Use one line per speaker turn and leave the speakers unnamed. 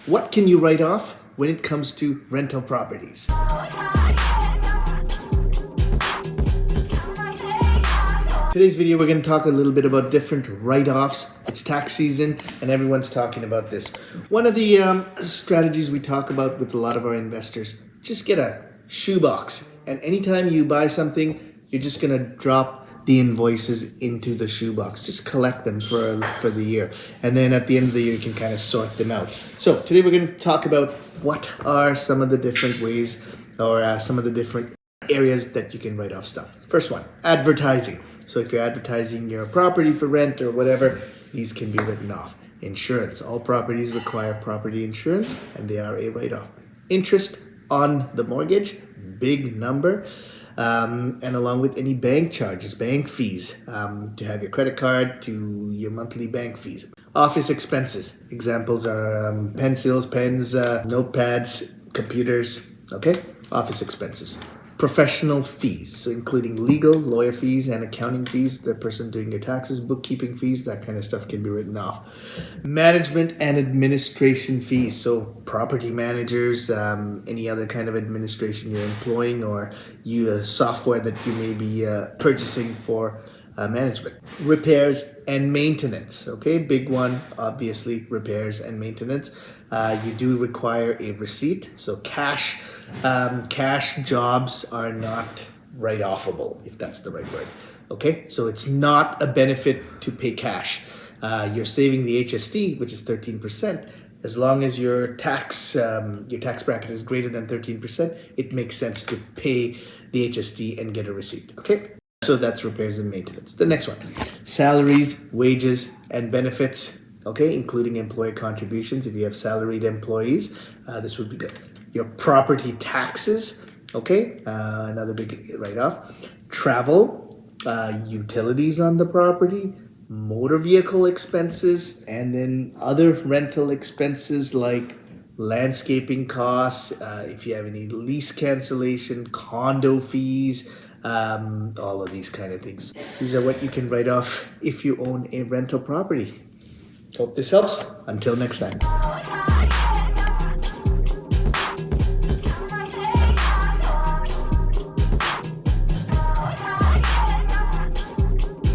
What can you write off when it comes to rental properties? Today's video, we're going to talk a little bit about different write-offs. It's tax season and everyone's talking about this. One of the strategies we talk about with a lot of our investors, just get a shoebox. And anytime you buy something, you're just going to drop the invoices into the shoebox. Just collect them for the year. And then at the end of the year, you can kind of sort them out. So today we're going to talk about what are some of the different ways or some of the different areas that you can write off stuff. First one, advertising. So if you're advertising your property for rent or whatever, these can be written off. Insurance. All properties require property insurance and they are a write-off. Interest on the mortgage, big number. And along with any bank charges, bank fees, to have your credit card, to your monthly bank fees. Office expenses. Examples are pencils, pens, notepads, computers, okay? Office expenses. Professional fees, so including legal, lawyer fees, and accounting fees, the person doing your taxes, bookkeeping fees, that kind of stuff can be written off. Management and administration fees, so property managers, any other kind of administration you're employing, or software that you may be purchasing for management. Repairs and maintenance, okay? Big one, obviously, repairs and maintenance. You do require a receipt, so cash jobs are not write-offable, if that's the right word. Okay, so it's not a benefit to pay cash. You're saving the HST, which is 13%. As long as your tax bracket is greater than 13%, it makes sense to pay the HST and get a receipt. Okay, so that's repairs and maintenance. The next one, salaries, wages, and benefits. Okay, including employee contributions. If you have salaried employees, this would be good. Your property taxes, okay, another big write-off. Travel, utilities on the property, motor vehicle expenses, and then other rental expenses like landscaping costs, if you have any lease cancellation, condo fees, all of these kind of things. These are what you can write off if you own a rental property. Hope this helps. Until next time.